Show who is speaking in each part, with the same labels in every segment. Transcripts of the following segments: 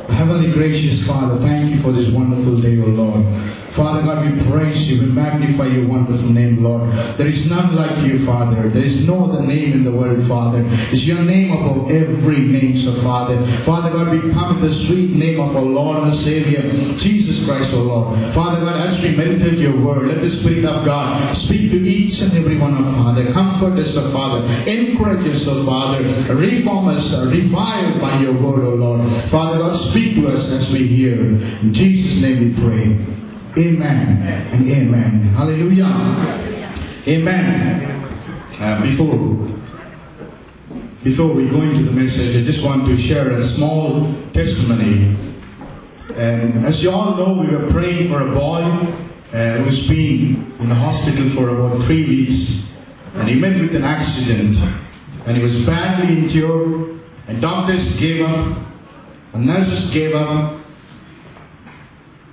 Speaker 1: Heavenly gracious Father, thank you for this wonderful day, O Lord. Father God, we praise you, we magnify your wonderful name, Lord. There is none like you, Father. There is no other name in the world, Father. It's your name above every name, so Father. Father God, we come in the sweet name of our Lord and Savior, Jesus Christ, O Lord. Father God, as we meditate your word, let the Spirit of God speak to each and every one of Father. Comfort us, O Father. Encourage us, O Father. Reform us, revive by your word, O Lord. Father God, speak to us as we hear. In Jesus' name we pray. Amen and amen. Hallelujah. Amen. Before we go into the message, I just want to share a small testimony. As you all know, we were praying for a boy who's been in the hospital for about 3 weeks, and he met with an accident, and he was badly injured, and doctors gave up, and nurses gave up,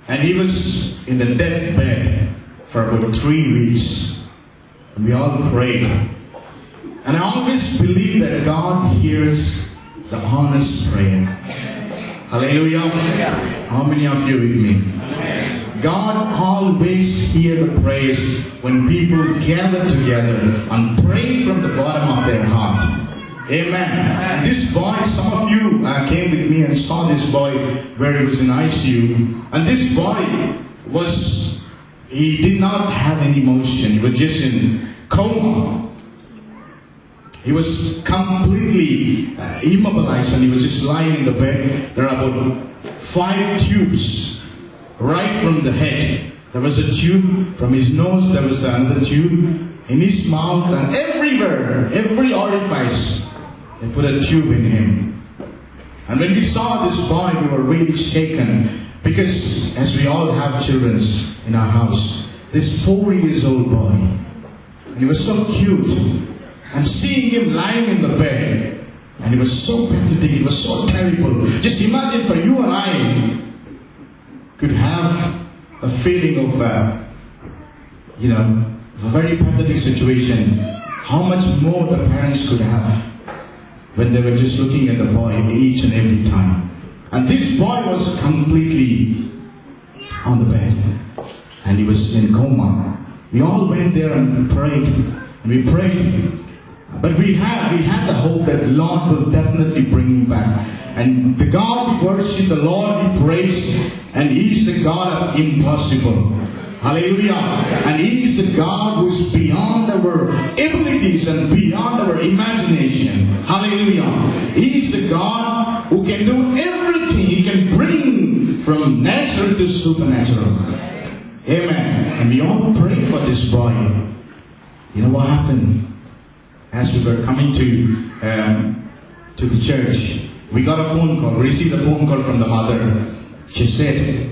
Speaker 1: and he was in the deathbed for about 3 weeks. And we all prayed. And I always believe that God hears the honest prayer. Hallelujah. How many of you with me? God always hears the prayers when people gather together and pray from the bottom of their heart. Amen. And this boy, some of you came with me and saw this boy where he was in ICU. And this boy he did not have any motion. He was just in coma. He was completely immobilized, and he was just lying in the bed. There are about 5 tubes right from the head. There was a tube from his nose. There was another tube in his mouth, and everywhere, every orifice, they put a tube in him. And when we saw this boy, we were really shaken, because as we all have children in our house, this 4-year-old boy, and he was so cute, and seeing him lying in the bed, and he was so pathetic, it was so terrible. Just imagine, for you and I could have a feeling of a very pathetic situation, how much more the parents could have when they were just looking at the boy each and every time. And this boy was completely on the bed, and he was in coma. We all went there and prayed, and we prayed. But we had the hope that the Lord will definitely bring him back. And the God we worship, the Lord we praise, and He is the God of impossible. Hallelujah. And He is the God who is beyond our abilities and beyond our imagination. Hallelujah. He is the God who can do everything. He can bring from natural to supernatural. Amen. And we all pray for this boy. You know what happened? As we were coming to the church, we got a phone call. We received a phone call from the mother. She said,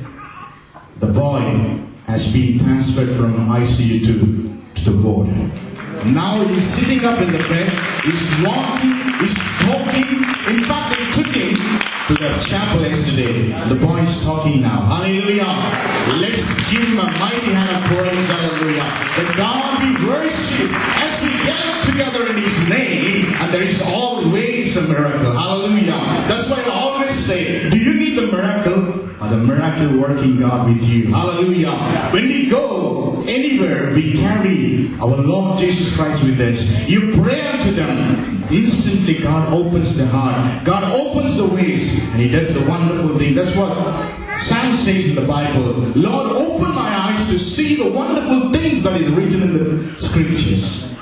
Speaker 1: the boy has been transferred from ICU to the ward. Now he's sitting up in the bed, he's walking, he's talking. In fact, they took him to the chapel yesterday. The boy is talking now. Hallelujah. Let's give him a mighty hand of praise. Hallelujah. The God we worship as we gather together in His name, and there is always a miracle. Hallelujah. That's why I always say, do you need the miracle? Or the miracle working God with you. Hallelujah. When we go anywhere, we carry our Lord Jesus Christ with us. You pray unto them. Instantly God opens the heart. God opens the ways, and He does the wonderful thing. That's what Psalm says in the Bible. Lord, open my eyes to see the wonderful things that is written in the scriptures.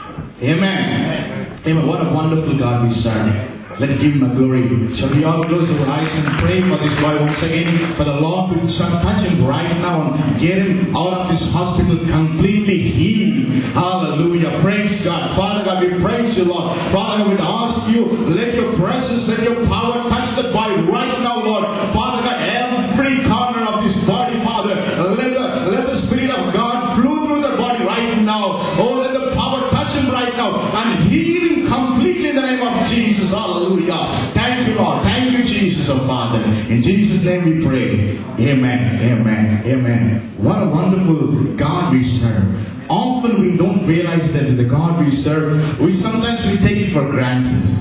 Speaker 1: Amen. Amen. What a wonderful God we serve. Let's give Him a glory. Shall we all close our eyes and pray for this boy once again? For the Lord to touch him right now and get him out of this hospital completely healed. Hallelujah. Praise God. Father God, we praise you, Lord. Father, we ask you, let your presence, let your power touch the boy right now, Lord. Father God, every corner of this body, Father, let the Spirit of God flow through the body right now. Oh, let the power touch him right now and heal him completely in the name of Jesus. Hallelujah. Thank you, Lord. Thank you, Jesus, oh Father. In Jesus' name we pray. Amen. Amen. Amen. What a wonderful God we serve. Often we don't realize that the God we serve, sometimes take it for granted.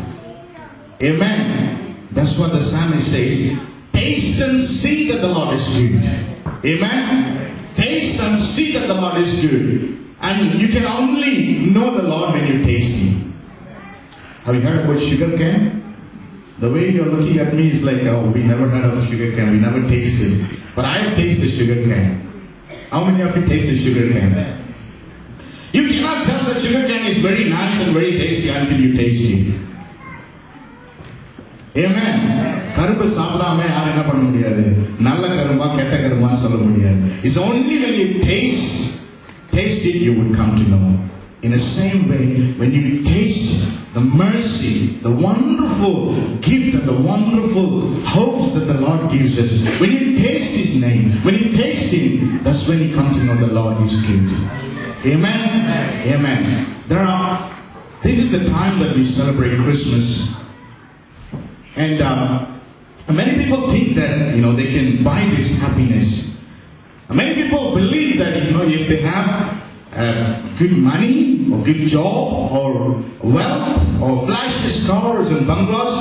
Speaker 1: Amen. That's what the psalmist says. Take taste and see that the Lord is good. Amen. Taste and see that the Lord is good. And you can only know the Lord when you taste Him. Have you heard about sugar cane? The way you're looking at me is like, oh, we never heard of sugar cane. We never tasted. But I have tasted sugar cane. How many of you tasted sugar cane? You cannot tell that sugar cane is very nice and very tasty until you taste it. Amen. கரும்பு சாப்பிடாம யாரும் என்ன பண்ண முடியாது, நல்ல கரும்பா கெட்ட கரும்பான்னு சொல்ல முடியாது. It's only when you taste it, you would come to know. In the same way, when you taste the mercy, the wonderful gift and the wonderful hopes that the Lord gives us, when you taste His name, when you taste Him, that's when you come to know the Lord is good. Amen? Amen. This is the time that we celebrate Christmas. And many people think that, they can buy this happiness. Many people believe that, if they have good money or good job or wealth or flashy cars and bungalows,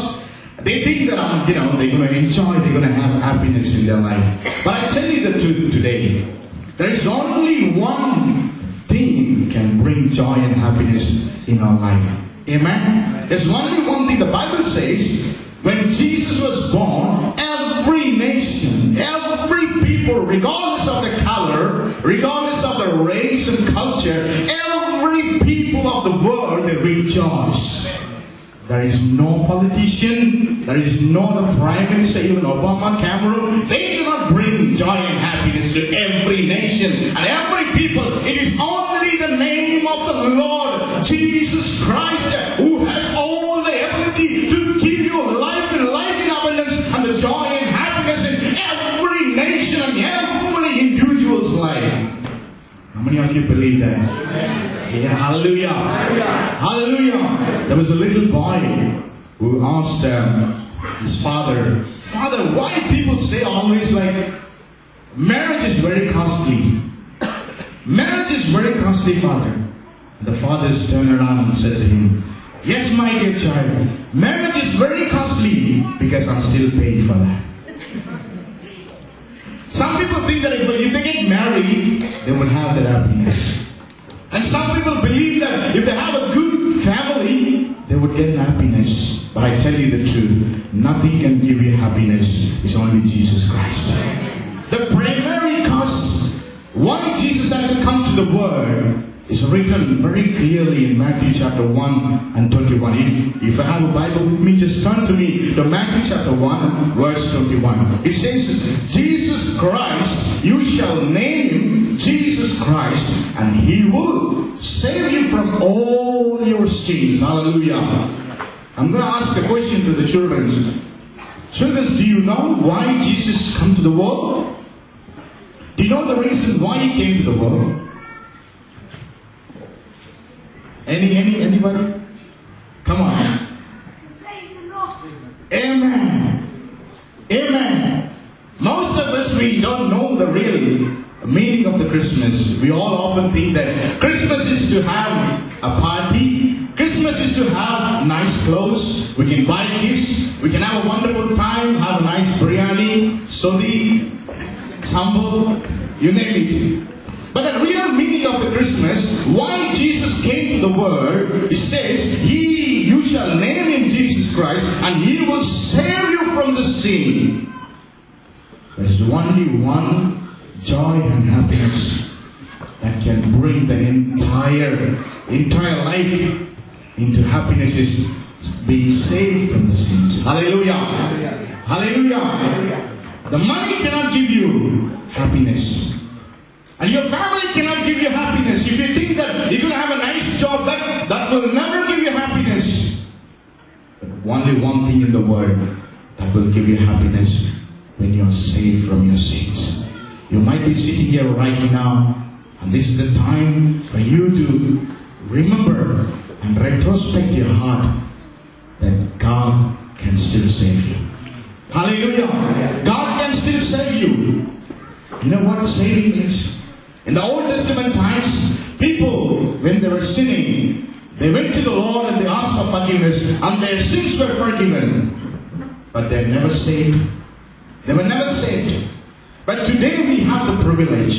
Speaker 1: they think that they're going to enjoy, they're going to have happiness in their life. But I tell you the truth today, there is only one thing can bring joy and happiness in our life. Amen. There's only one thing. The Bible says, when Jesus was born, every nation, every people, regardless of the color, regardless of the race and culture, every people of the world, they rejoice. There is no politician, there is no Prime Minister, even Obama, Cameron. They cannot bring joy and happiness to every nation and every people. It is only the name of the Lord Jesus Christ who has all the ability to give you life and life in abundance and the joy and happiness in every nation and every individual's life. How many of you believe that? Yeah, hallelujah. Hallelujah. There was a little boy who asked his father, Father, why people say always like, marriage is very costly. Marriage is very costly, Father. The father turned around and said to him, yes, my dear child, marriage is very costly because I'm still paid for that. Some people think that if they get married, they would have their happiness. And some people believe that if they have a good family, they would get happiness. But I tell you the truth, nothing can give you happiness. It's only Jesus Christ. The primary cause why Jesus had to come to the world is written very clearly in Matthew chapter 1 and 21. If I have a Bible with me, just turn to me to Matthew chapter 1 verse 21. It says, Jesus Christ, you shall name Jesus Christ, and He will save you from all your sins. Hallelujah. I'm going to ask a question to the children. Children, do you know why Jesus came to the world? Do you know the reason why He came to the world? Anybody? Come on. Amen. Amen. Most of us, we don't know the real meaning of the Christmas. We all often think that Christmas is to have a party. Christmas is to have nice clothes. We can buy gifts. We can have a wonderful time, have a nice biryani, sodi, sambal, you name it. But the real meaning of the Christmas, why Jesus came to the world, it says, you shall name Him Jesus Christ, and He will save you from the sin. There is only one joy and happiness that can bring the entire life into happiness is being saved from the sins. Hallelujah. Hallelujah. The money cannot give you happiness. And your family cannot give you happiness. If you think that you're going to have a nice job, that will never give you happiness. But only one thing in the world that will give you happiness when you're saved from your sins. You might be sitting here right now, and this is the time for you to remember and retrospect your heart that God can still save you. Hallelujah. God can still save you. You know what saving is? In the Old Testament times, people, when they were sinning, they went to the Lord and they asked for forgiveness, and their sins were forgiven. But they're never saved. They were never saved. But today we have the privilege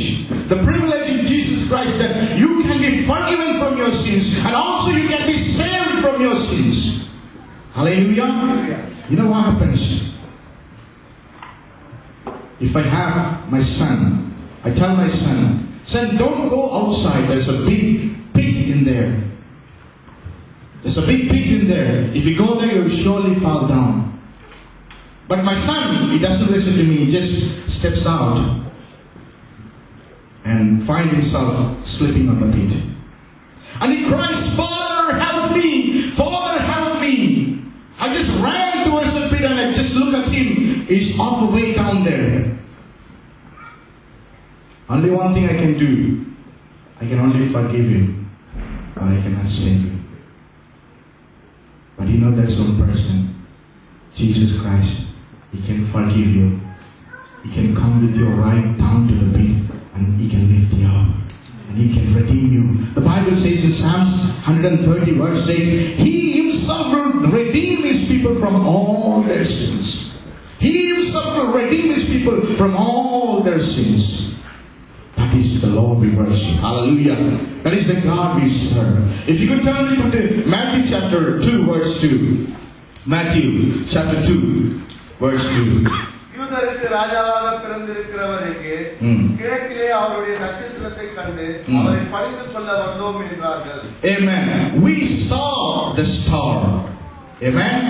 Speaker 1: in Jesus Christ, that you can be forgiven from your sins, and also you can be saved from your sins. Hallelujah. You know what happens? If I have my son, I tell my son, son, don't go outside. There's a big pit in there. There's a big pit in there. If you go there, you'll surely fall down. But my son, he doesn't listen to me. He just steps out and finds himself slipping on the pit. And he cries, Father, help me! Father, help me! I just ran towards the pit and I just look at him. He's half way down there. Only one thing I can do. I can only forgive him, but I cannot save him. But you know, there's one person, Jesus Christ. He can forgive you. He can come with you right down to the pit, and He can lift you up. And He can redeem you. The Bible says in Psalms 130 verse 8, He Himself will redeem His people from all their sins. He Himself will redeem His people from all their sins. That is the Lord we worship. Hallelujah. That is the God we serve. If you could turn me to Matthew chapter 2 verse 2. Matthew chapter 2 verse 2.
Speaker 2: யூதருக்கு ராஜாவாக பிறந்திருக்கிறவர் எங்கே? கிழக்கிலே அவருடைய நட்சத்திரத்தை கண்டு அவரை பணிந்து கொள்ள வந்தோம் என்றார்கள்.
Speaker 1: Amen. We saw the star. Amen.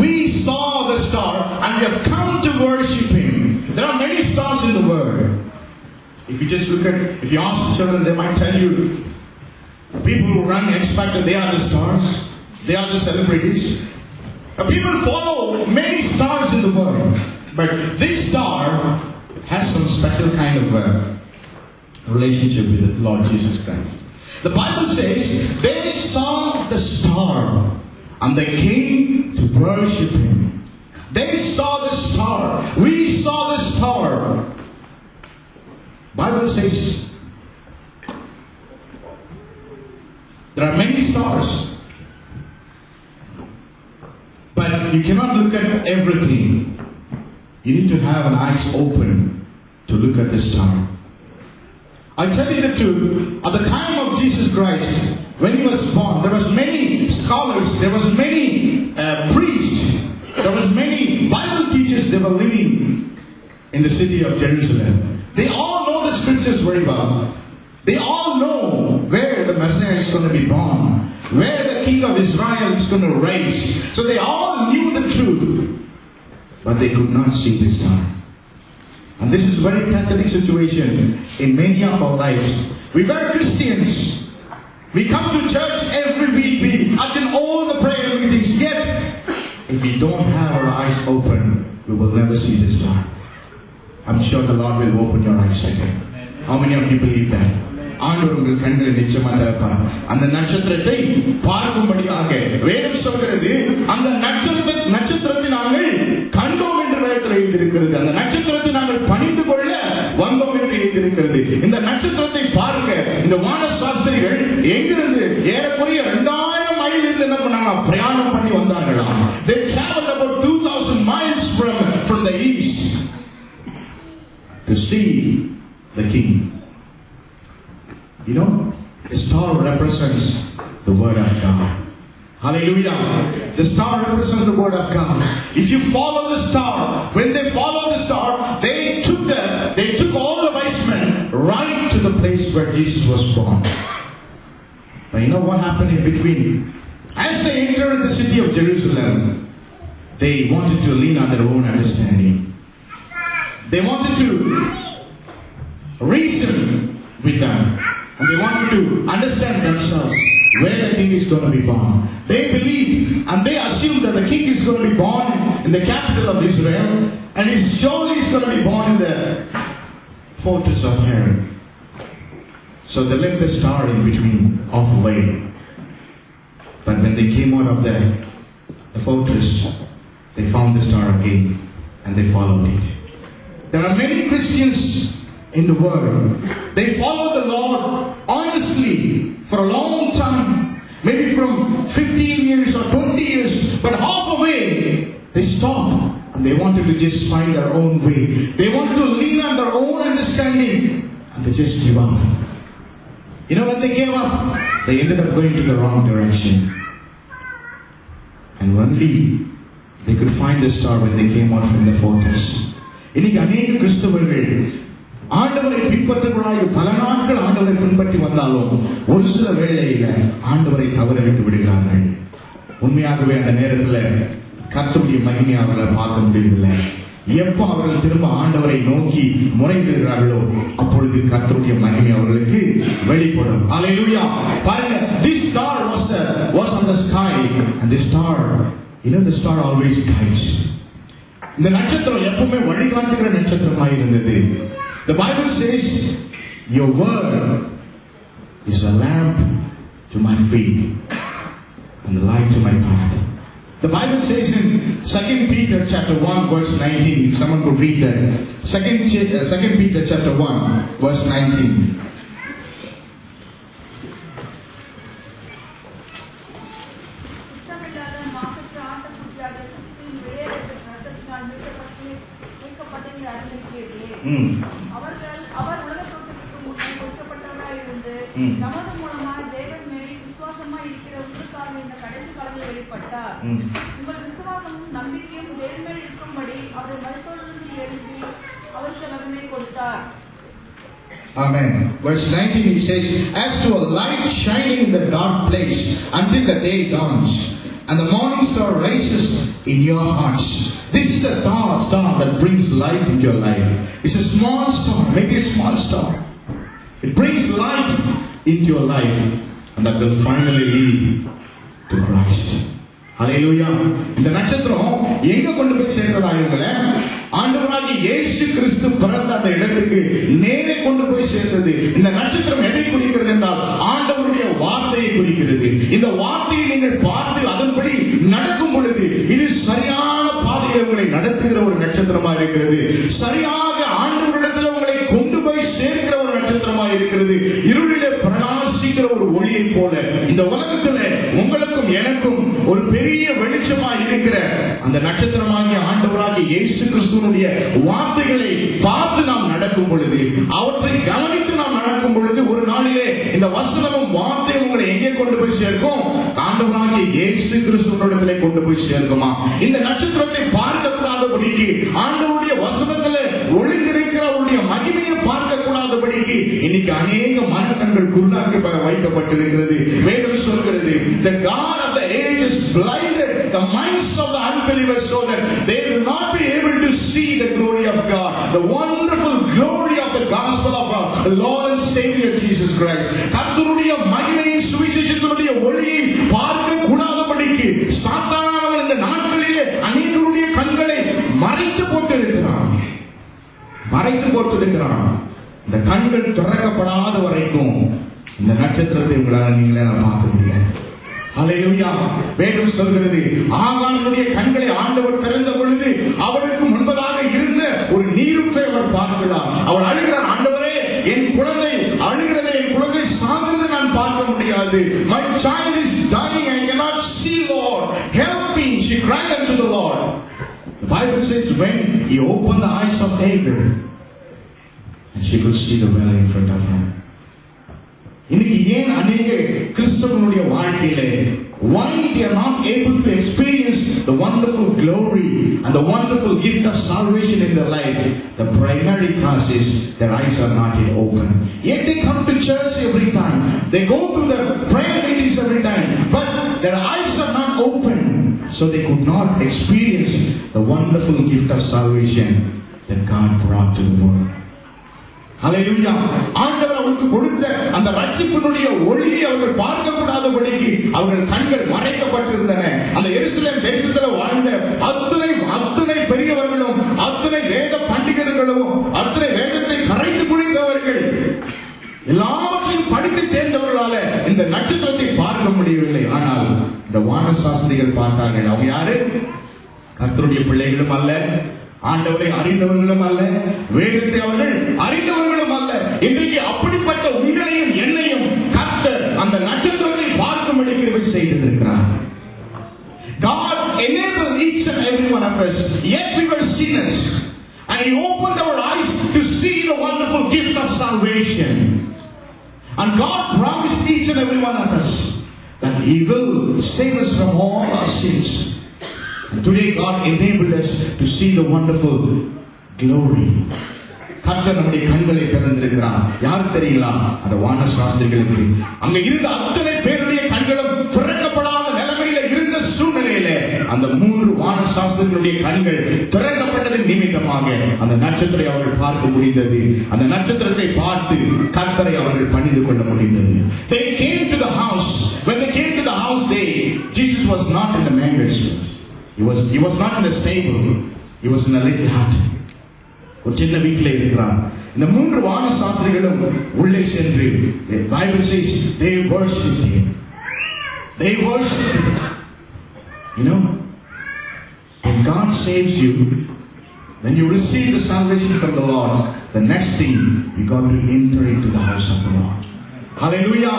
Speaker 1: We saw the star and we have come to worship Him. There are many stars in the world. If you just look at, if you ask children, they might tell you, people who run X Factor, they are the stars. They are the celebrities. People follow many stars in the world. But this star has some special kind of relationship with the Lord Jesus Christ. The Bible says, they saw the star and they came to worship Him. They saw the star. We saw the star. Bible says there are many stars, but you cannot look at everything. You need to have an eyes open to look at the star. I tell you the truth, at the time of Jesus Christ, when He was born, there was many scholars, there was many priests, there was many Bible teachers. They were living in the city of Jerusalem. They all know the scriptures very well. They all know where the Messiah is going to be born, where the King of Israel is going to rise. So they all knew the truth, but they could not see the star. And this is a very pathetic situation in many of our lives. We were Christians. We come to church every week. We attend all the prayer meetings. Yet, if we don't have our eyes open, we will never see the star. I'm sure the Lord will open your eyes again. How many of you believe that? ஆண்டவர் உங்கள் கண்களை நிச்சயமா திறப்பார். அந்த நட்சத்திரத்தை பார்க்கும்படியாக வேதம் சொல்கிறது. அந்த நட்சத்திரத்தை நாங்கள் கண்டோம் என்று வேதத்தில் எழுதியிருக்கிறது. அந்த நட்சத்திரத்தை நாங்கள் பணிந்து கொள்ள வந்தோம் என்று எழுதியிருக்கிறது. இந்த நட்சத்திரத்தை பார்க்க இந்த வான சாஸ்திரிகள் எங்கிருந்து ஏறக்குறைய 2000 மைல் இருந்து என்ன பண்ணாங்க? பிரயாணம் பண்ணி வந்தார்களாம். They traveled about 2000 miles from the east to see the king. You know, the star represents the word of God. Hallelujah. The star represents the word of God. If you follow the star, when they follow the star, they took all the wise men right to the place where Jesus was born. But you know what happened in between? As they entered the city of Jerusalem, they wanted to lean on their own understanding. They wanted to reason with them. And they wanted to understand themselves where the king is going to be born. They believed and they assumed that the king is going to be born in the capital of Israel, and he surely is going to be born in the fortress of Herod. So they left the star in between of the way. But when they came out of the fortress, they found the star again and they followed it. There are many Christians in the world. They follow the Lord honestly for a long time, maybe from 15 years or 20 years, but halfway they stop and they wanted to just find their own way. They wanted to lean on their own understanding, and they just give up. You know, when they gave up, they ended up going to the wrong direction. And only they could find the star when they came out from the fortress. இன்னைக்கு அநேக கிறிஸ்தவர்கள் ஆண்டவரை பின்பற்றவர்களாக பல நாட்கள் ஆண்டவரை பின்பற்றி வந்தாலும் ஒரு சில வேளையில ஆண்டவரை தவறவிட்டு விடுகிறார்கள். உண்மையாகவே அந்த நேரத்தில் கர்த்தருடைய மகிமையை அவர்களால் பார்க்க முடியவில்லை. எப்ப அவர்கள் திரும்ப ஆண்டவரை நோக்கி முறையிடுகிறார்களோ அப்பொழுது கர்த்தருடைய மகிமை அவர்களுக்கு வெளிப்படும். ஹல்லேலூயா. பாருங்க, this star was on the sky, and the star, the star always guides. இந்த நட்சத்திரம் எப்பவுமே வழிகாட்டுகிற நட்சத்திரமாக இருந்தது. The Bible says, your word is a lamp to my feet and a light to my path. The Bible says in 2 Peter chapter 1 verse 19, if someone could read that. 2 Peter chapter 1 verse 19. Amen. Verse 19 he says, as to a light shining in the dark place until the day dawns and the morning star rises in your hearts. This is the star that brings light into your life. It's a small star, maybe a small star. It brings light into your life, and that will finally lead to Christ. ஹல்லேலூயா. இந்த நட்சத்திரம் எங்க கொண்டு போய் சேர்ந்ததாயிருங்களே, ஆண்டவராகிய இயேசு கிறிஸ்து பிறந்த அந்த இடத்துக்கு நேரே கொண்டு போய் சேர்ந்தது. இந்த நட்சத்திரம் எதை குறிக்கிறது என்றால் ஆண்டவருடைய வார்த்தையை குறிக்கிறது. இந்த வார்த்தையை நீங்கள் பார்த்து அதன்படி நடக்கும் பொழுது இது சரியான பாதையை உங்களை நடத்துகிற ஒரு நட்சத்திரமா இருக்கிறது. சரியாக ஆண்டவரிடத்தில் உங்களை கொண்டு போய் சேர்க்கிற ஒரு நட்சத்திரமா இருக்கிறது. இருளிலே பிரகாசிக்கிற ஒரு ஒளியை போல இந்த உலகத்துல உங்களுக்கும் எனக்கும் ஒரு பெரிய வெளிச்சமாய் இருக்கிற அந்த நட்சத்திரமாகிய ஆண்டவராகிய இயேசு கிறிஸ்துவினுடைய வார்த்தைகளை பார்த்து நாம் நடக்கும் பொழுது, அவற்றை கவனித்து நாம் நடக்கும் பொழுது, ஒரு நாளிலே இந்த வசனமும் வார்த்தை உங்களை எங்கே கொண்டு போய் சேர்க்கும்? ஆண்டவராகிய இயேசு கிறிஸ்துவினிடத்திலே கொண்டு போய் சேர்க்குமா? இந்த நட்சத்திரத்தை பார்க்க கூடாதபடிக்கு, ஆண்டவருடைய வசனத்துல ஒளிந்திருக்கிற அவருடைய மகிமையை பார்க்க கூடாதபடிக்கு இன்னைக்கு அநேக மனக்கண்கள் குருடாக்கி வைக்கப்பட்டிருக்கிறது. வேதம் சொல்கிறது, the God of the ages blinded the minds of the unbelievers so that they will not be able to see the glory of God, the wonderful glory of the gospel of our Lord and Savior Jesus Christ. கர்த்தருடைய மகிமையின் சுவிசேஷத்தினுடைய ஒளியை பார்க்க கூடாதபடிக்கு சாத்தானவன் இந்த நாட்களிலே அநேகருடைய கண்களை மறைத்து போட்டிருக்கிறான். இந்த கண்கள் திறக்கப்படாத வரைக்கும் இந்த நட்சத்திரத்தை உங்களால் நீங்களே பார்க்க முடியாது. ஹல்லேலூயா. வேதம் சொல்கிறது, ஆகானுடைய கண்களை ஆண்டவர் திறந்த பொழுது அவருக்கு முன்பதாக இருந்த ஒரு நீரூற்றை அவர் பார்க்கிறார். அவர் அழுகிறார், ஆண்டவரே என் குழந்தை அழுகிறதை, என் குழந்தை சாகிறதை நான் பார்க்க முடியாது. My child is dying, I cannot see, Lord, help me. She cried unto the Lord. The Bible says when he opened the eyes of Hagar and she could see the well in front of her. இன்னைக்கு ஏன் அநேக கிறிஸ்தவனுடைய வாழ்க்கையிலே why they are not able to experience the wonderful glory and the wonderful gift of salvation in their life? The primary cause is their eyes are not yet open. Yet they come to church every time, they go to the prayer meetings every time, but their eyes are not open, so they could not experience the wonderful gift of salvation that God brought to the world. ஹல்லேலூயா. ஆண்டவர் அவருக்கு கொடுத்த அந்த ரட்சிப்பினுடைய ஒளியை அவர்கள் பார்க்க கூடாதபடிக்கு அவர்கள் கண்கள் மறைக்கப்பட்டிருந்தன. அந்த எருசலேம் தேசத்தில் வாழ்ந்த அத்தனை பெரியவர்களும், அத்தனை வேத பண்டிதர்களும், அத்தனை வேதத்தை கரைத்து குடித்தவர்கள், எல்லாவற்றையும் படித்து தேர்ந்தவர்களால இந்த நட்சத்திரத்தை பார்க்க முடியவில்லை. ஆனால் இந்த வானசாஸ்திரிகள் பார்த்தார்கள். அவங்க யாரு? கர்த்தருடைய பிள்ளைகளும் அல்ல, ஆண்டவரை அறிந்தவர்களும் அல்ல, வேதத்தை அவர்கள் அறிந்தவர்களும் அல்ல. இன்றைக்கு அப்படிப்பட்ட உங்களையும் என்னையும் கர்த்தர் அந்த நட்சத்திரத்தை பார்க்கும்படி கிருபை செய்திருக்கிறார். God enabled each and every one of us, yet we And He opened our eyes to see the wonderful gift of salvation. And God promised each and every one of us that He will save us from all our sins. And today God enabled us to see the wonderful glory. கர்த்தர் நம்முடைய கண்களை திறந்திருக்கிறார். யார் தெரியுங்களா? அந்த வான சாஸ்திரிகளுக்கு. அங்க இருந்த அத்தனை பேருடைய கண்களும் திறக்கப்படாத நிலைமையில இருந்த சூழ்நிலையில அந்த 3 வான சாஸ்திரிகளுடைய கண்கள் திறக்கப்பட்டதன் நிமித்தமாக அந்த நட்சத்திரத்தை அவர்கள் பார்க்க முடிந்தது. அந்த நட்சத்திரத்தை பார்த்து கர்த்தரை அவர்கள் பணிந்து கொள்ள முடிந்தது. They came to the house. When they came to the house, Jesus was not in the manger. He was not in the stable. He was in a little hut. ஒரு சின்ன வீட்டில் இருக்கிறார். இந்த 3 வான சாஸ்திரிகளும் உள்ளே சென்று, Bible says they worshiped Him. They worshiped Him. You know, when God saves you, when you receive the salvation from the Lord, the next thing you got to enter into the house of the Lord. Hallelujah!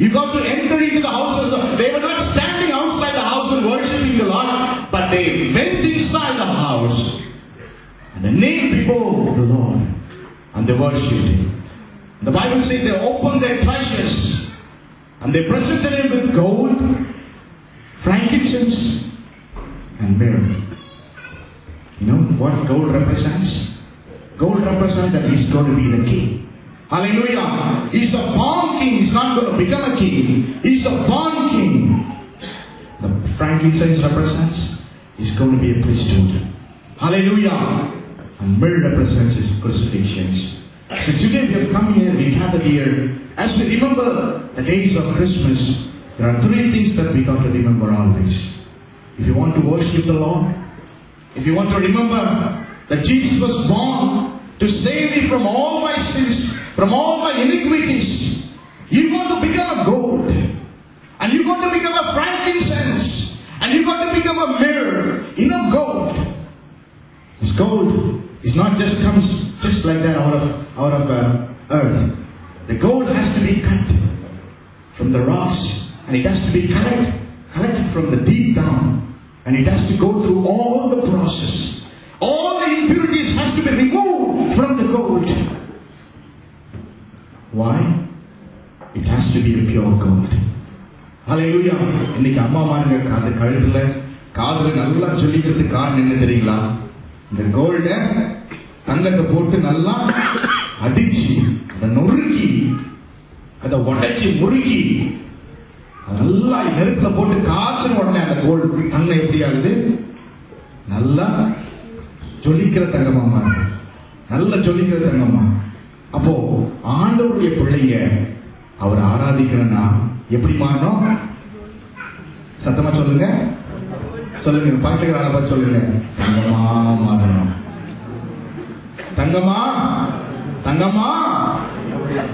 Speaker 1: You got to enter into the house of the Lord. They were not standing outside the house and worshiping the Lord, but they went inside the house. And they kneeled before the Lord and they worshipped Him. The Bible says they opened their treasures and they presented Him with gold, frankincense and myrrh. You know what gold represents? Gold represents that He's going to be the king. Hallelujah! He's a born king. He's not going to become a king. He's a born king. The frankincense represents He's going to be a priesthood. Hallelujah! And myrrh represents His crucifixions. So today we have come here, we gathered here. As we remember the days of Christmas, there are 3 things that we got to remember always. If you want to worship the Lord, if you want to remember that Jesus was born to save me from all my sins, from all my iniquities, you got to become a gold. And you got to become a frankincense. And you got to become a myrrh in a gold. This gold is not just comes just like that out of earth. The gold has to be cut from the rocks, and it has to be collected from the deep down, and it has to go through all the process. All the impurities has to be removed from the gold. Why? It has to be a pure gold. Hallelujah! இன்னைக்கு அம்மா மாருங்க அந்த கழுத்துல காதுல நல்லா சொல்லிக்கிறதுக்கு காரணம் என்ன தெரியுங்களா? இந்த கோல்ட தங்கத்தை போட்டு நல்லா அடிச்சு அதை நொறுக்கி அதை உடைச்சி முறுக்கி நல்லா நெருப்புல போட்டு காய்ச்சின உடனே அந்த கோல்டு தங்கம் எப்படி ஆகுது? நல்லா ஜொலிக்கிற தங்கமா, நல்லா ஜொலிக்கிற தங்கமா. அப்போ ஆண்டவருடைய பிள்ளைங்க அவரை ஆராதிக்கிறன்னா எப்படி மாறணும்? சத்தமா சொல்லுங்க, சொல்லுங்க, பக்கத்துல ஆளை பார்த்து சொல்லுங்க. தங்கமா மாறணும். தங்கமா, தங்கமா,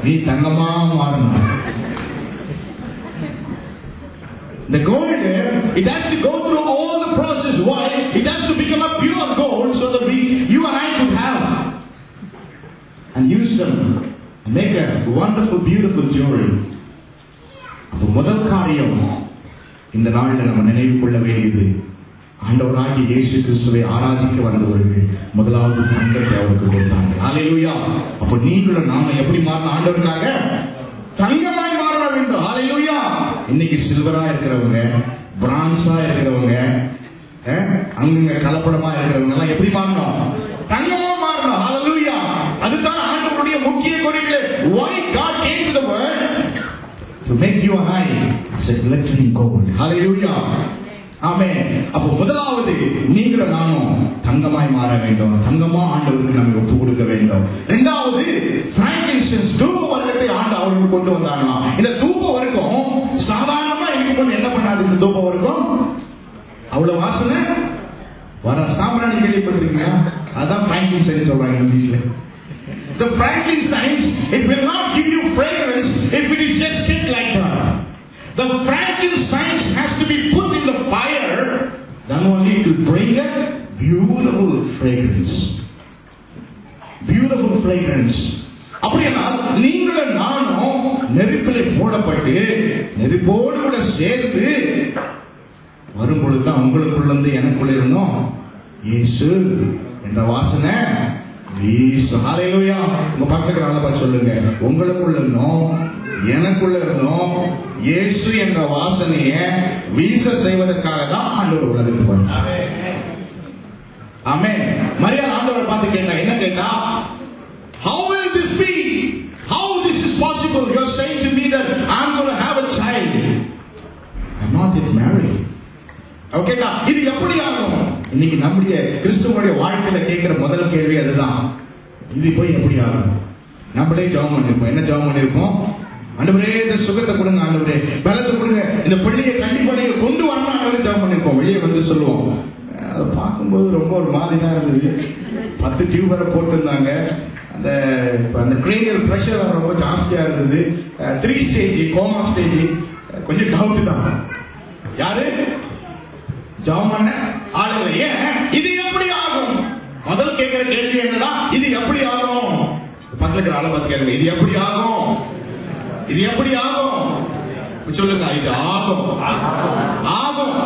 Speaker 1: நீ தங்கமா மாறணும். The gold, it has to go through all the process. Why? It has to become a pure gold so that you and I could have and use them and make a wonderful, beautiful jewelry. அப்போ முதல் காரியம் இந்த நாளில் நம்ம நினைவு கொள்ள வேண்டியது, ஆண்டவராகிய இயேசு கிறிஸ்துவை ஆராதிக்க வந்தவர்கள் முதலாவது தங்கத்தை அவருக்கு கொடுத்தார்கள். ஹல்லேலூயா! அப்போ நீங்களும் நாம எப்படி மாறணும்? ஆண்டவருக்காக தங்கமாய் மாற வேண்டும். ஹல்லேலூயா! இன்னைக்கு சில்வரா இருக்கிறவங்க, பிரான்ஸா இருக்கிறவங்க, அங்க கலப்படமா இருக்கிறவங்க எல்லாம் எப்படி மாறணும்? தங்கமா மாறணும். ஹல்லேலூயா! அதுதான் ஆண்டவருடைய முக்கிய கோரிக்கை. Why God came to the world? To make you and I as a glittering gold. Hallelujah! Amen. அப்போ முதலாவது நீங்களும் நானும் தங்கமாய் மாற வேண்டும். தங்கமா ஆண்டவருக்கு நம்ம ஒப்பு கொடுக்க வேண்டும். இரண்டாவது frankincense, தூப வர்க்கத்தை ஆண்டவருக்கு கொண்டு வந்தாங்களாம். இந்த தூப வர்க்கம் சாதாரணமா இருக்கும்போது என்ன பண்ணாது? இந்த தூப வர்க்கம் அவ்வளவு வாசனை வர சாம்பிராணி கேள்விப்பட்டிருக்கீங்க? அதான் frankincense சொல்றாங்க இங்கிலீஷ்ல. The frankincense, it will not give you fragrance if it is just kept like that. The frankincense has to be put in the fire, then only to bring a beautiful fragrance. Beautiful fragrance. அப்படின்னா நீங்களும் நானும் நெருப்பிலே போடப்பட்டு நெருப்போடு கூட சேர்ந்து வரும்பொழுதுதான் உங்களுக்குள்ள இருந்து எனக்குள்ள இருந்தோம் இயேசு என்ற வாசனை ஹalleluya. உங்க பக்கத்துல ஆளை பார்த்து சொல்லுங்க, உங்களுக்குள்ள இருந்தோம் எனக்குள்ள இருந்தோம் இயேசு என்ற வாசனையை வீச செய்வதற்காக தான் ஆண்டவர் உலகத்துக்கு வந்தார். ஆமென். மரியாள் ஆண்டவரை பார்த்து கேட்டா, என்ன கேட்டா? How will this be? How this is possible? You are saying to me that I'm going to have a child. I'm not yet married. ஓகேடா, இது எப்படி ஆகும்? இன்னைக்கு நம்முடைய கிறிஸ்துவோட வாழ்க்கையில கேட்கிற முதல் கேள்வி அதுதான். இது போய் எப்படி ஆகும்? நம்மளே ஜெபம் பண்ணிருப்போம். என்ன ஜெபம் பண்ணிருப்போம்? ஆண்டவரே இந்த சுகத்தை கொடுங்க, ஆண்டவரே பலத்தை கொடுங்க, இந்த பிள்ளையை கண்டிப்பா நீங்க கொண்டு வரணும் ஆண்டவரே ஜெபம் பண்ணிருப்போம். வெளியே வந்து சொல்லுவோம். அதை பார்க்கும்போது ரொம்ப ஒரு மாதிரி தான் இருந்தது. 10 டியூப் வரை போட்டிருந்தாங்க. அந்த கிரேனியல் பிரஷர் ரொம்ப ஜாஸ்தியா இருந்தது. 3 ஸ்டேஜ் கோமா ஸ்டேஜ். கொஞ்சம் டவுட் தான். யாரு ஜெபம் பண்ண ஆளுங்க? ஏன் இது எப்படி ஆகும்? முதல் கேட்கிற கேள்வி என்னன்னா, இது எப்படி ஆகும்? பக்கத்துல இருக்கிற ஆளை பார்த்து கேளுங்க, இது எப்படி ஆகும்? இது எப்படி ஆகும்? சொல்லுங்க, இது ஆகும். ஆகும்.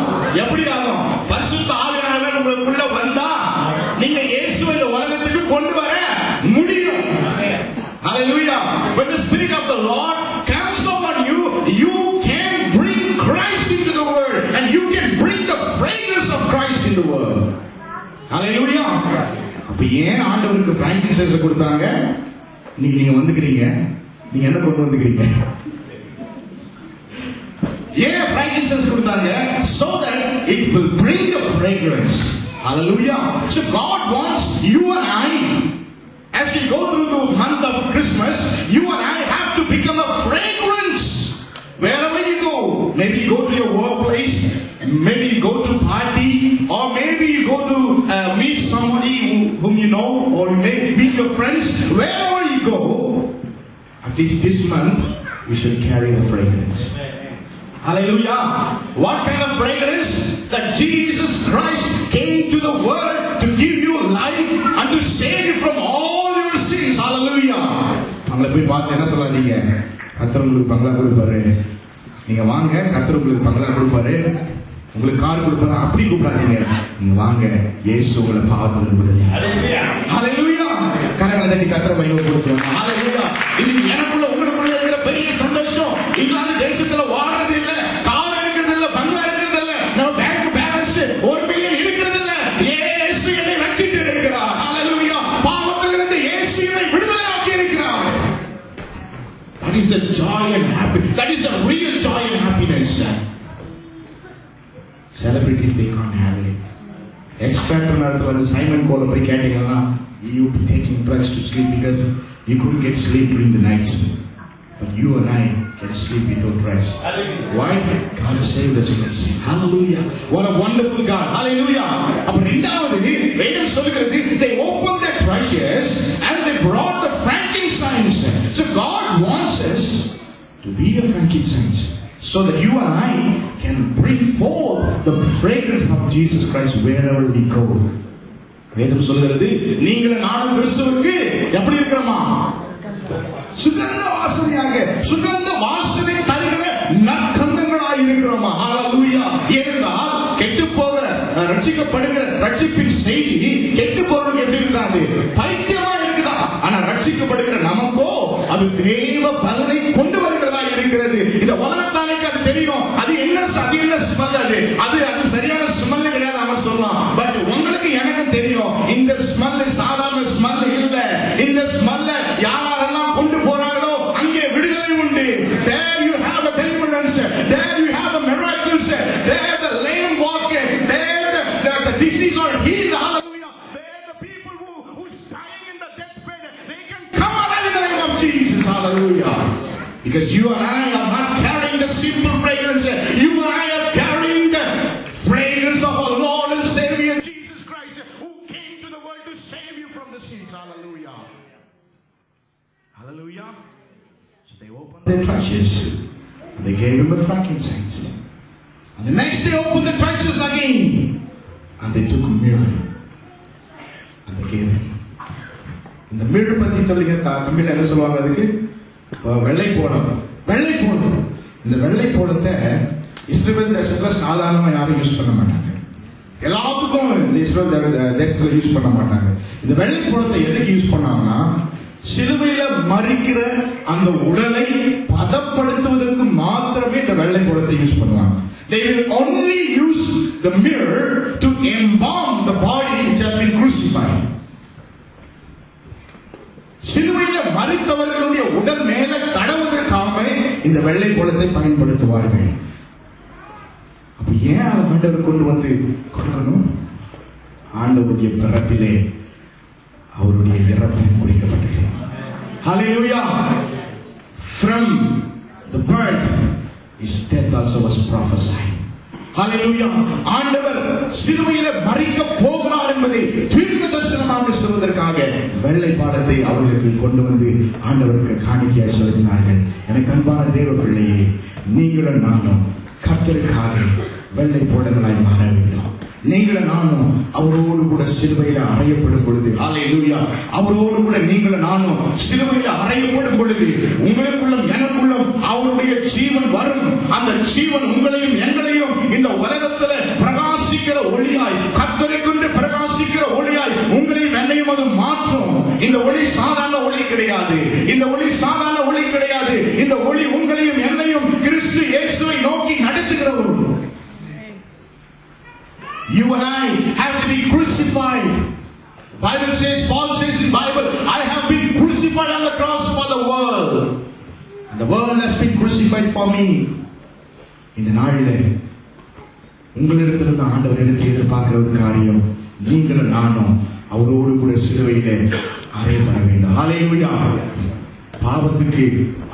Speaker 1: எப்படி ஆகும்? பரிசுத்த ஆவியானவர் உங்களுக்குள்ள வந்தா நீங்க இயேசுவை இந்த உலகத்துக்கு கொண்டு வர முடியும். ஹalleluya. When the spirit of the Lord comes upon you, you can bring Christ into the world and you can bring the fragrance of Christ in the world. ஹalleluya. அப்ப ஏன் ஆண்டவருக்கு பிராங்கின்சன்ஸ் கொடுத்தாங்க? நீங்க வந்துக்கிறீங்க, நீங்க என்ன கொண்டு வந்துக்கிறீங்க? ஏன் frankincense கொடுத்தாங்க? So that it will bring the fragrance. Hallelujah. So God wants you and I, as we go through the month of Christmas, you and I have to become a fragrance wherever you go. Maybe you go to your workplace, maybe you go to party, or maybe you go to meet somebody whom you know, or you may meet your friends. Wherever you go, at least this month you should carry the fragrance. Hallelujah. What kind of fragrance? That Jesus Christ came to the world to give you life and to save you from all your sins. Hallelujah. அவங்களை போய் பார்த்து என்ன சொல்லாதீங்க, கர்த்தர் உங்களுக்கு பங்களா கொடுப்பாரு, நீங்க வாங்க கர்த்தர் உங்களுக்கு பங்களா கொடுப்பாரு, உங்களுக்கு கார் கொடுப்பாரு, அப்படி கூப்பிடாதீங்க. நீங்க வாங்க, இயேசு உங்களை பாவத்தில் விடுதலை. ஹalleluya. கரங்களை தட்டி கர்த்தரை மகிமைப்படுத்துவோம். ஹalleluya. இன்னைக்கு எனக்குள்ள உங்களுக்குள்ள இருக்கிற பெரிய சந்தோஷம், இங்கிலாந்து தேசத்துல வாழ்றது இல்ல, கார் இருக்கிறது இல்ல, பங்களா இருக்கிறது இல்ல, நம்ம பேங்க் பேலன்ஸ் 1 மில்லியன் இருக்கிறது இல்ல. இயேசு என்னை ரட்சித்து இருக்கிறார். ஹalleluya. பாவத்திலிருந்து இயேசு என்னை விடுதலையாக்கி இருக்கிறார். That is the joy and happiness. That is the real joy and happiness. Celebrities, they can't have it. Ex-factor நடத்து வந்து சைமன் கோல போய் கேட்டீங்கன்னா, you be taking drugs to sleep because you couldn't get sleep during the nights. But you and I can sleep without rest. Why? God saved us from sin. Hallelujah. What a wonderful God. Hallelujah. அப்ப இரண்டாவது வேதம் சொல்கிறது, they opened their treasures and they brought the frankincense. So God wants us to be a frankincense, so that you and I can bring forth the fragrance of Jesus Christ wherever we go. வேதம் சொல்கிறது, நீங்களும் நானும் கிறிஸ்துவுக்கு எப்படி இருக்கிறோமா? சுகந்த வாசனையாக, சுகந்த வாசனை தருகிற நற்கந்தங்களாய் இருக்கிறோமா? ஹalleluya. ஏனென்றால் கெட்டு போகிற ரட்சிக்கப்படுகிற ரட்சிப்பின் செய்தி கெட்டு போறவங்க எப்படி இருக்காது? பைத்தியமா இருக்குதா? ஆனா ரட்சிக்கப்படுகிற நமக்கோ அது தேவ பலனை கொண்டு வருகிறதா இருக்கிறது. இந்த உலகத்தானுக்கு அது தெரியும். அது என்ன ஸ்மெல்? அது சரியான ஸ்மெல் கிடையாது நம்ம சொல்லலாம். பட் உங்களுக்கு எனக்கு தெரியும், இந்த ஸ்மெல் சாதாரண ஸ்மெல் இல்ல. இந்த ஸ்மெல்ல யாரெல்லாம் கொண்டு போறாங்களோ அங்கே விடுதலை உண்டு. There you have a deliverance. There you have a miracles. There the lame walk. There the disease are healed. Hallelujah. There the people who's dying in the deathbed, they can come alive in the name of Jesus. Hallelujah. Because you and I are not carrying the simple fragrance. You and I are carrying the fragrance of our Lord and Savior Jesus Christ, who came to the world to save you from the sins. Hallelujah. Hallelujah. So they opened their treasures and they gave him a frankincense. And the next they opened the treasures again and they took a mirror and they gave him. இந்த mirror பத்தி சொல்லுங்க, தமிழ்ல என்ன சொல்லுவாங்க அதுக்கு? வெள்ளை போலம். வெள்ளை போலம். இந்த வெள்ளை போலத்தை இஸ்ரவேல் தேசத்துல சாதாரணமா யாரும் யூஸ் பண்ண மாட்டாங்க. எல்லாத்துக்கும் இஸ்ரவேல் தேசத்துல யூஸ் பண்ண மாட்டாங்க. இந்த வெள்ளை போலத்தை எதுக்கு யூஸ் மரிக்கிற அந்த உடலை பதப்படுத்துவதற்கு மாத்திரமே இந்த வெள்ளை போலத்தை யூஸ் பண்ணுவாங்க. They will only use the mirror to embalm the body which has been crucified. சிலுவையில் மரித்தவர்களுடைய உடல் மேல தடவுவதற்காக இந்த வெள்ளை போலத்தை பயன்படுத்துவார்கள். அப்ப ஏன் ஆண்டவர் கொண்டு வந்து கொடுக்கணும்? ஆண்டவருடைய பிறப்பிலே அவருடைய இறப்பும் குறிக்கப்பட்டது. Hallelujah. From the birth his death also was prophesied. Hallelujah. ஆண்டவர் சிலுவையில் மரிக்க போகிறார் என்பதை தீர்க்க தரிசனமாக சொல்வதற்காக வெள்ளை பாலத்தை அவர்களுக்கு கொண்டு வந்து ஆண்டவருக்கு காணிக்கையாய் செலுத்தினார்கள். எனக்கு அன்பான தேவ பிள்ளையே, நீங்களும் நானும் கர்த்தருக்காக வெள்ளை போடங்களாய் மாற வேண்டும். நீங்களும் நானும் அவரோடு கூட சிலுவையில் அறையப்படும் பொழுது, ஹல்லேலூயா, அவரோடு கூட நீங்களும் நானும் சிலுவையில் அறையப்படும் பொழுது உங்களுக்குள்ளும் எனக்குள்ளும் அவருடைய ஜீவன் வரும். அந்த ஜீவன் உங்களையும் எங்களையும் இந்த உலகத்தில் பிரகாசிக்கிற ஒளியாய், கர்த்தருக்கென்று பிரகாசிக்கிற ஒளியாய் உங்களையும் என்னையும் அது மாற்றும். இந்த ஒளி சாதாரண ஒளி கிடையாது. இந்த ஒளி சாதாரண ஒளி கிடையாது. இந்த ஒளி உங்களையும் என்னையும் கிறிஸ்து இயேசுவை நோக்கி நடத்துகிற ஒளி. You and I have to be crucified. Bible says, Paul says in Bible, I have been crucified on the cross for the world. And the world has been crucified for me. இந்த நாளிலே உங்களிடத்திலிருந்து ஆண்டவர் எனக்கு எதிர்பார்க்கிற ஒரு காரியம், நீங்களும் நானும் அவரோடு கூட சிலுவையிலே அறையப்பட வேண்டும். ஹல்லேலூயா. பாவத்துக்கு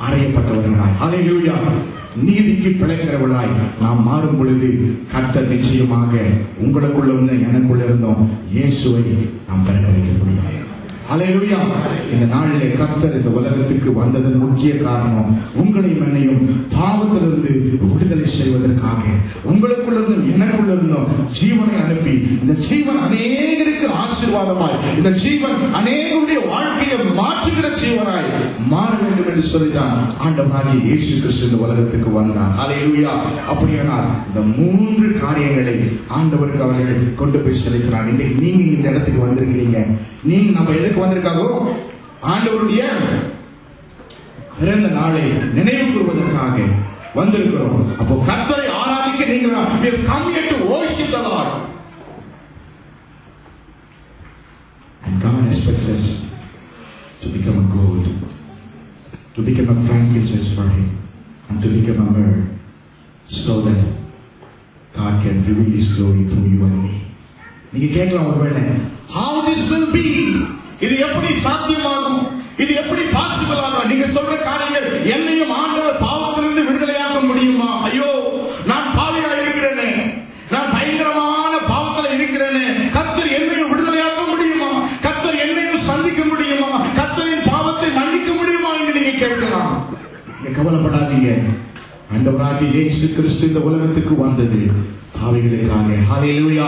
Speaker 1: அறையப்பட்டவர்களாய், ஹல்லேலூயா, நீதிக்கு பிழைக்கிறவர்களாய் நாம் மாறும் பொழுது கர்த்தர் நிச்சயமாக உங்களுக்குள்ள இருந்த எனக்குள்ள இருந்தோம் இயேசுவை நாம் பிறக்க வைக்க முடியும். ஹல்லேலூயா. இந்த நாளிலே கர்த்தர் இந்த உலகத்துக்கு வந்ததன் முக்கிய காரணம் உங்களையும் என்னையும் பாவத்திலிருந்து விடுதலை செய்வதற்காக. உங்களுக்குள்ள இருந்தும் எனக்குள்ள இருந்தும் ஜீவனை அனுப்பி இந்த ஜீவன் அநேகருக்கு ஆசீர்வாதமாய், இந்த ஜீவன் அநேகருடைய வாழ்க்கையை மாற்றுகிற ஜீவனாய் மாற வேண்டும் என்று சொல்லிதான் ஆண்டவராகிய இயேசு கிறிஸ்து இந்த உலகத்துக்கு வந்தார். ஹல்லேலூயா. அப்படியானால் இந்த 3 காரியங்களை ஆண்டவருக்கு அவர்கள் கொண்டு போய் செலுத்தினார். இன்னைக்கு நீங்க இந்த இடத்துக்கு வந்திருக்கிறீங்க. நீங்க நம்ம எதுக்கு வந்திருக்காங்க? ஆண்டவருடைய பிறந்த நாளை நினைவு கூறுவதற்காக வந்திருக்கிறோம். அப்போ கர்த்தரை ஆராதிக்க நீங்கள் we have come here to worship the Lord. And God expects us to become a gold, to become a frankincense for Him, and to become a myrrh, so that God can reveal His glory through you and me. நீங்க கேட்கலாம் ஒருவேளை, how this will be? இது எப்படி சாத்தியமாகும்? இது எப்படி possible ஆகும்? நீங்க சொல்ற காரியங்கள் என்னையும் ஆண்டவர் பாவத்திலிருந்து விடுதலையாக்க முடியுமா? ஐயோ, நான் பாவியா இருக்கிறேனே, நான் பயங்கரமான பாவத்துல இருக்கிறேனே, கர்த்தர் என்னையும் விடுதலையாக்க முடியுமா? கர்த்தர் என்னையும் சந்திக்க முடியுமா? கர்த்தரின் பாவத்தை மன்னிக்க முடியுமா என்று நீங்க கேட்கலாம். நீங்க கவலைப்படாதீங்க. ஆண்டவராகிய இயேசு கிறிஸ்து இந்த உலகத்துக்கு வந்தது பாவிகளுக்காக. ஹல்லேலூயா.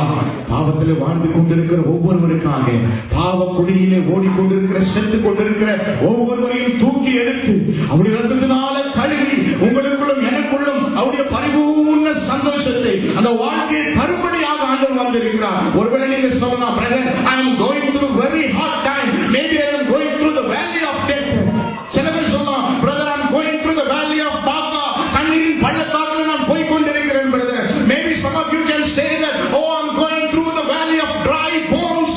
Speaker 1: பாவத்திலே வாழ்ந்து கொண்டிருக்கிற ஒவ்வொருவருக்காக, பாவ குழியிலே ஓடிக்கொண்டிருக்கிற, செத்து கொண்டிருக்கிற ஒவ்வொருவரையும் தூக்கி எடுத்து அவருடைய இரத்தத்தினால கழுவி உங்களுக்குள்ளும் எனக்குள்ளும் அவருடைய பரிபூர்ண சந்தோஷத்தை, அந்த வாழ்க்கையை தரும்படியாக ஆண்டவர் வந்திருக்கிறார். ஒருவேளை நீங்க சொல்லலாம், brother, I am going through very hard time. Maybe I am going through the valley of death. சில பேர் சொல்லலாம், brother, I am going through the valley of பாக்கா, கண்ணீரின் பள்ளத்தாக்கில் நான் போய் கொண்டிருக்கிறேன் brother. Maybe some of you can say that, oh, I'm going through the valley of dry bones.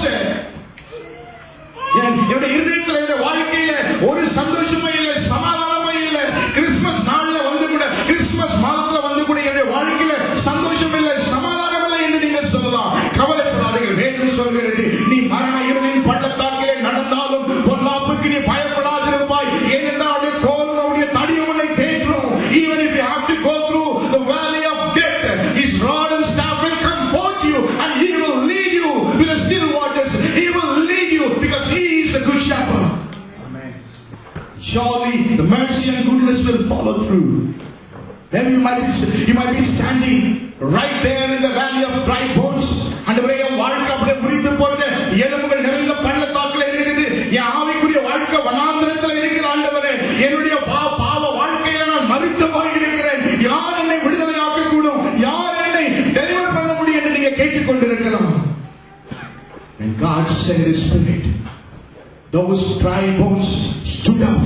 Speaker 1: என்னுடைய இருதயத்தில், என்னுடைய வாழ்க்கையில ஒரு சந்தோஷமே இல்லை, சமாதானமே இல்லை. கிறிஸ்துமஸ் நாள்ல வந்து கூட, கிறிஸ்துமஸ் மாதத்துல வந்து கூட என்னுடைய வாழ்க்கையில சந்தோஷம் இல்லை, சமாதானம் இல்லை என்று நீங்க சொல்லலாம். கவலைப்படாதீர்கள். வேதம் சொல்கிறது, நீ மரண இருளின் பள்ளத்தாக்கிலே நடந்தாலும் பொல்லாப்புக்கு நீ பயப்படாதிருப்பாய், ஏனென்றால் அவருடைய கோல் அவருடைய தடியும் உன்னை தேற்றும். Even if you have to go through the valley of death, His rod and staff will comfort you, and He will lead you to the still waters. He will lead you because He is a good shepherd. Amen. Surely the mercy and goodness will follow through. Then you might be standing right there in the valley of dry bones. ஆண்டவரே, என் வாழ்க்கை அப்படியே முறித்து போட்டு எலும்புகள் நிறைந்த பள்ளத்தாக்கில் இருக்குது. என் ஆவிக்குரிய வாழ்க்கை வனாந்திரத்தில் இருக்குது. ஆண்டவரே, என்னுடைய பாவ வாழ்க்கையை நான் மறித்து போயிருக்கிறேன். யார் என்னை விடுதலையாக்க கூடும்? யார் என்னை டெலிவர் பண்ண முடியும் என்று நீங்க கேட்டுக்கொண்டிருக்கலாம். And God sent His Spirit those dry bones stood up,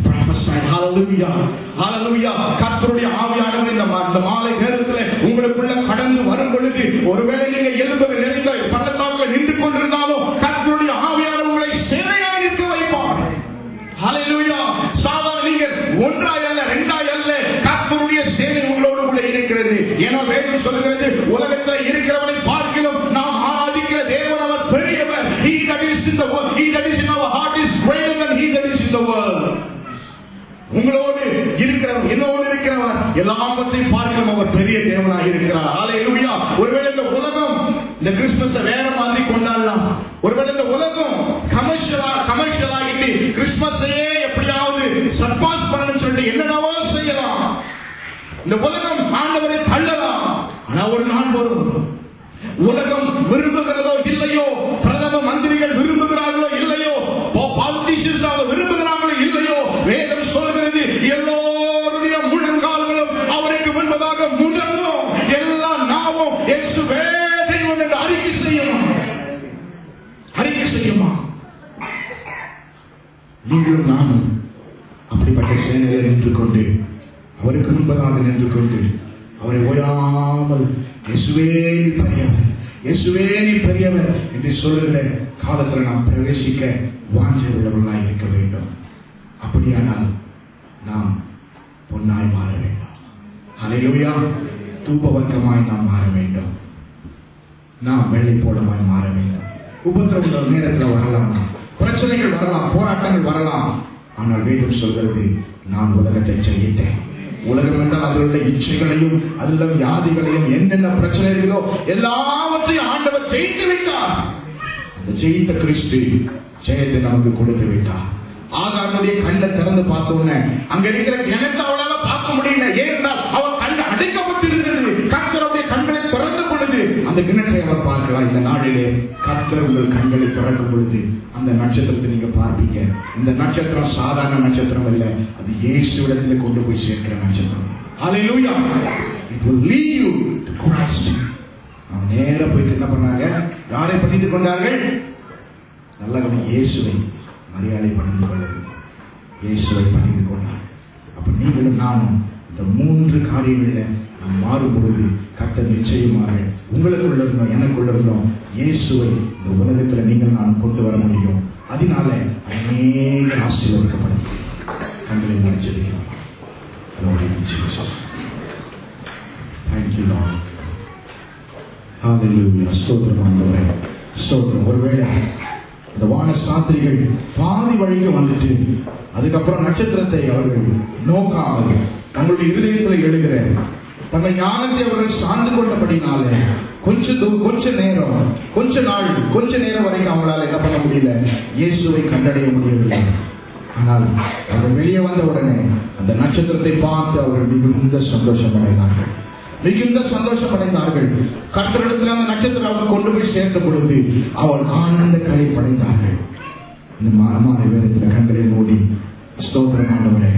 Speaker 1: prophesied. Hallelujah, hallelujah. கர்த்தருடைய ஆவியானவர் இந்த மாலை நேரத்தில் உங்களுக்குள்ள கடந்து வரும் பொழுது, ஒருவேளை நீங்க எலும்புகள் நிறைந்த பள்ளத்தாக்கில் நின்று கொண்டிருந்தாலும் கர்த்தருடைய ஆவியானவர் உங்களை சேனையாய் நிற்க வைப்பார். Hallelujah. சாதாரண நீங்க ஒன்றாய் அல்ல, ரெண்டாய் அல்ல, கர்த்தருடைய சேனை உங்களோடு கூட இருக்கிறது. ஏன்னா வேதம் சொல்கிறது, உலகத்தில் இருக்கிறவனை பார்க்கிலும் நாம் ஆராதிக்கிற தேவன் அவர் பெரியவர். He that is in the world, he that is in our heart is greater than he that is in the world. உங்களோடு இருக்கிறவர், என்னோடு இருக்கிறவர் எல்லாவற்றையும் பார்க்கலாம் அவர் பெரிய தேவனாக இருக்கிறார். ஹalleluya. ஒருவேளை இந்த உலகம் இந்த கிறிஸ்துமஸை வேற மாதிரி கொண்டாடலாம். ஒருவேளை இந்த உலகம் கமர்ஷியல் ஆகிட்டு கிறிஸ்துமஸையே எப்படியாவது சர்பாஸ் பண்ணணும்னு சொல்லிட்டு என்னென்னவோ செய்யலாம். இந்த உலகம் ஆண்டவரை தள்ளலாம். ஆனா ஒரு நாள் வரும், உலகம் விரும்புகிறதோ இல்லையோ, பிரதம மந்திரிகள் விரும்புகிறார்களோ இல்லையோ, பாலிட்டிஷியன்ஸ் விரும்புகிறார்களோ இல்லையோ, வேதம் சொல்கிறது எல்லோருடைய முழங்கால்களும் அவருக்கு முன்பதாக முடங்கும், எல்லா நாவும் இயேசுவே தெய்வம் என்று அறிக்கை செய்யுமா? நீங்களும் நானும் அப்படிப்பட்ட சேனையில் நின்று கொண்டு, அவருக்கு முன்பதாக நின்று கொண்டு, அவரை ஓயாமல் இயேசுவே நீ பெரியவர், இயேசுவே நீ பெரியவர் என்று சொல்லுகிற காலத்தில் நாம் பிரவேசிக்க வாஞ்சை உள்ளவர்களாய் இருக்க வேண்டும். அப்படியானால் நாம் பொன்னாய் மாற வேண்டும். ஹல்லேலூயா. தூப வர்க்கமாய் நாம் மாற வேண்டும். நாம் வெள்ளை போலமாய் மாற வேண்டும். உபத்திரவ நேரத்தில் வரலாம், பிரச்சனைகள் வரலாம், போராட்டங்கள் வரலாம். ஆனால் வேதம் சொல்கிறது, நான் உலகத்தை ஜெயித்தேன். உலகம் என்றால் அதில் உள்ள இச்சைகளையும் அதில் உள்ள வியாதிகளையும் என்னென்ன பிரச்சனை இருக்குதோ எல்லாவற்றையும் ஆண்டவர் ஜெயித்து விட்டார். அந்த ஜெயித்த கிறிஸ்து ஜெயத்தை நமக்கு கொடுத்து விட்டார். ஆகாருடைய கண்ணை திறந்து பார்த்தோன்னே அங்க இருக்கிற கிணத்தை அவளால பார்க்க முடியல. ஏனென்றால் அவர் கண்ணு அடைக்கப்பட்டிருந்தது. கர்த்தருடைய கண்களை திறந்த பொழுது அந்த கிணற்றை அவர் பார்க்கலாம். இந்த நாளிலே கர்த்தர் உங்கள் கண்களை திறக்கும் பொழுது அந்த நட்சத்திரத்தை நீங்க பார்ப்பீங்க. இந்த நட்சத்திரம் சாதாரண நட்சத்திரம் அல்ல, அது இயேசுவிடத்திலே கொண்டு போய் சேர்க்கிற நட்சத்திரம். Hallelujah. It will lead you to Christ. அவங்க நேரா போயிட்டு என்ன பண்ணாங்க? யாரை பணிந்து கொண்டார்கள்? நல்ல இயேசுவை மரியாதை பணிந்து கொள்ளுங்கள். இயேசுவை பணிந்து கொண்டார். அப்ப நீங்களும் நானும் இந்த 3 காரியங்களில் நாம் மாறும் பொழுது கர்த்தர் நிச்சயமாக உங்களுக்குள்ள இருந்தோம், எனக்குள்ள இருந்தோம் இயேசுவை இந்த உலகத்தில் நீங்கள் நான் கொண்டு வர முடியும். அதனால அநேக ஆசீர்வதிக்கப்படும். கண்களை முடிச்சிருக்கிறோம். Thank you Lord. Hallelujah. ஸ்தோத்திரம் ஆண்டவரே, ஸ்தோத்திரம். ஒருவேளை இந்த வான சாத்திரிகள் பாதி வழிக்கு வந்துட்டு அதுக்கப்புறம் நட்சத்திரத்தை அவர்கள் நோக்காமல் தங்களுடைய இருதயத்தில் எழுகிற தங்கள் ஞானத்தை அவர்கள் சார்ந்து கொண்டபடினால கொஞ்ச நேரம் வரைக்கும் அவங்களால என்ன பண்ண முடியல, இயேசுவை கண்டடைய முடியவில்லை. ஆனால் அவர்கள் வெளியே வந்த உடனே அந்த நட்சத்திரத்தை பார்த்து அவர்கள் மிகுந்த சந்தோஷம் அடைந்தார்கள். கர்த்தரிடத்தில் அந்த நட்சத்திரம் அவர்கள் கொண்டு போய் சேர்ந்த பொழுது அவள் ஆனந்த களை படைந்தார்கள். இந்த மாலை வேதத்தில் கண்களை மூடி ஸ்தோத்திரம் ஆண்டவரே,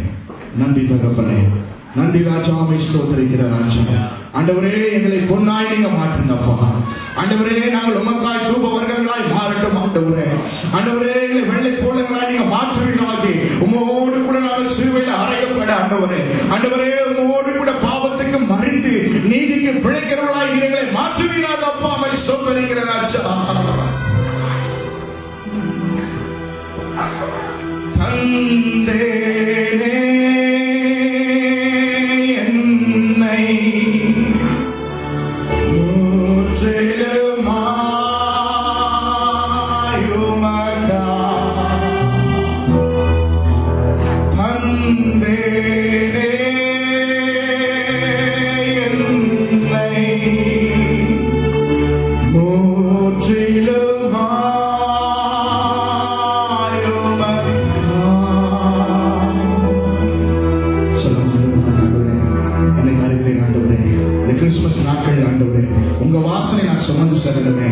Speaker 1: நன்றி தகப்பனே, நன்றி ராஜாவை ஸ்தோத்திரிக்கிற ராஜா. ஆண்டவரே எங்களை பொன்னாய் நீங்க மாற்றுங்கப்பா. ஆண்டவரே நாங்கள் உமக்காய் தூப வர்க்கங்களாய் மாறட்டும். ஆண்டவரே எங்களை வெள்ளை போலங்களாய் நீங்க மாற்றுவீர்களாகி உமோடு கூட நாங்கள் சிலுவையில் அறையப்பட ஆண்டவரே உமோடு கூட பாவத்துக்கு மறித்து நீதிக்கு பிழைக்கிறவர்களாய் எங்களை மாற்றுவீராக அப்பா. அமை ஸ்தோத்திரிக்கிற ராஜா. தந்தேனே சுமந்து செல்லணுமே.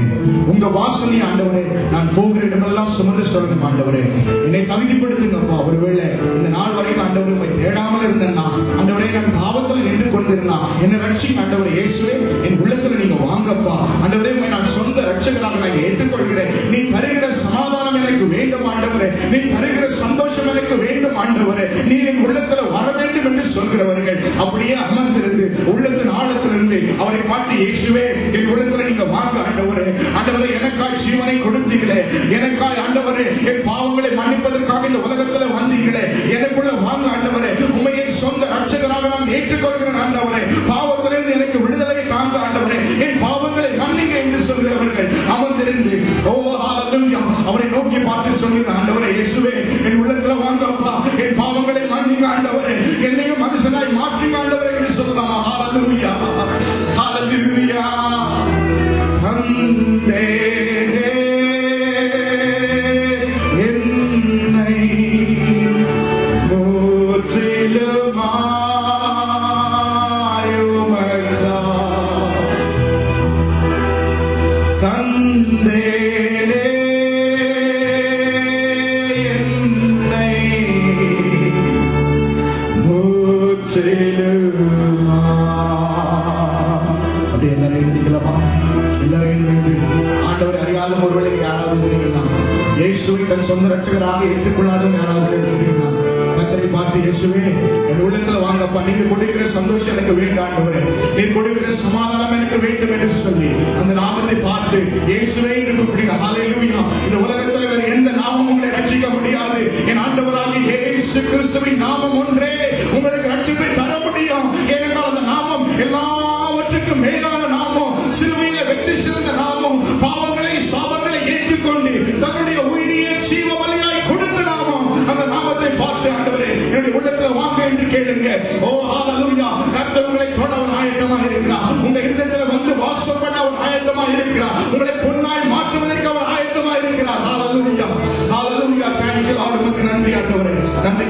Speaker 1: உங்க வாசனை ஆண்டவரே நான் போகிற இடமெல்லாம் சுமந்து செல்லணும். ஆண்டவரே என்னை தகுதிப்படுத்துங்கப்பா. ஒருவேளை இந்த நாள் வரைக்கும் ஆண்டவரை உண்மை தேடாமல் இருந்தேன்னா, ஆண்டவரே நான் பாவத்தில் நின்று கொண்டிருந்தா என்னை ரட்சிங்க ஆண்டவரே. இயேசுவே என் உள்ளத்துல நீங்க வாங்கப்பா. ஆண்டவரே நான் சொந்த ரட்சகராக நான் ஏற்றுக்கொள்கிறேன். நீ தருகிற சமாதானம் எனக்கு வேண்டும் ஆண்டவரே. ஆண்டவரே. நீ தருகிற சந்தோஷம் எனக்கு வேண்டும் ஆண்டவரே. நீ என் உள்ளத்துல வர வேண்டும் என்று சொல்கிறவர்கள் அப்படியே அமர்ந்திருந்து உள்ளத்தின் ஆழத்திலிருந்து அவரை பார்த்து, இயேசுவே என் உள்ளத்துல நீங்க வாங்க ஆண்டவரே. ஆண்டவரே, எனக்காய் ஜீவனை கொடுத்தீங்களே, எனக்காய் ஆண்டவரே என் பாவங்களை மன்னிப்பதற்காக இந்த உலகத்துல வந்தீங்களே, எனக்குள்ள வாங்க ஆண்டவரே. உண்மையை சொந்த ரட்சகராக நான் ஏற்றுக்கொள்கிறேன் ஆண்டவரே. பாவத்திலிருந்து எனக்கு விடுதலை தாங்க ஆண்டவரே. என் பாவங்களை மன்னிங்க என்று சொல்கிறவர்கள் அமர்ந்திருந்து அவரை நோக்கி பார்த்து சொல்லுங்க, ஆண்டவரே இயேசுவே என் உள்ளத்துல வாங்க அப்பா, என் பாவங்களை மன்னிங்க ஆண்டவரே, என்னையும் மனுஷனாய் மாற்றுங்க ஆண்டவரே என்று சொல்லலாமா? ஹல்லேலூயா, ஹல்லேலூயா. தந்தே என்னை முற்றிலுமாயுமக்கா தந்தேனே என்னை முற்றிலுமா. அப்படி எல்லாரும் எழுதிக்கலாமா? எல்லாரும் எழுதி. ஆண்டவரை அறியாத ஒருவேளை யாராவது எழுதிக்கலாம். இயேசுவை தன் சொந்த ரட்சகராக ஏற்றுக்கொள்ளாதவன் யாராவது எழுதிக்கலாம். கர்த்தரை பார்த்து, இயேசுவே என் உள்ளத்துல வாங்கப்பா, நீங்க கொடுக்கிற சந்தோஷம் எனக்கு வேண்டும் ஆண்டவரே, நீ கொடுக்கிற சமாதானம் எனக்கு வேண்டும் என்று சொல்லி அந்த நாமத்தை பார்த்து இயேசுவே என்று கூப்பிடுங்க. ஹல்லேலூயா. இந்த உலகத்தில் வேற எந்த நாமமும் உங்களை ரட்சிக்க முடியாது. என் ஆண்டவராகிய இயேசு கிறிஸ்துவின் நாமம் ஒன்றே உங்களுக்கு ரட்சிப்பை தர முடியும். ஏனென்றால் அந்த நாமம் எல்லாவற்றுக்கும் மேலான நாமம், சிலுவையில வெற்றி சிறந்த நாமம், பாவங்களை சாபங்களை ஏற்றுக்கொண்டு தன்னுடைய உயிரிய ஜீவ பலியாய் கொடுத்த நாமம். அந்த நாமத்தை பார்த்து, ஆண்டவரே என்னுடைய உள்ளத்துல வாங்க என்று கேளுங்க. ஓ ஹல்லேலூயா. கர்த்தர் உங்களை தொட அவர் ஆயத்தமாக இருக்கிறார். உங்க இதயத்துல வந்து வாசம் பண்ண அவர் ஆயத்தமாக இருக்கிறார். உங்களை பொன்னாய் மாற்றுவதற்கு அவர் ஆயத்தமாக இருக்கிறார். Hallelujah, hallelujah. Thank you lord. உமக்கு நன்றி ஆண்டவரே. நன்றி.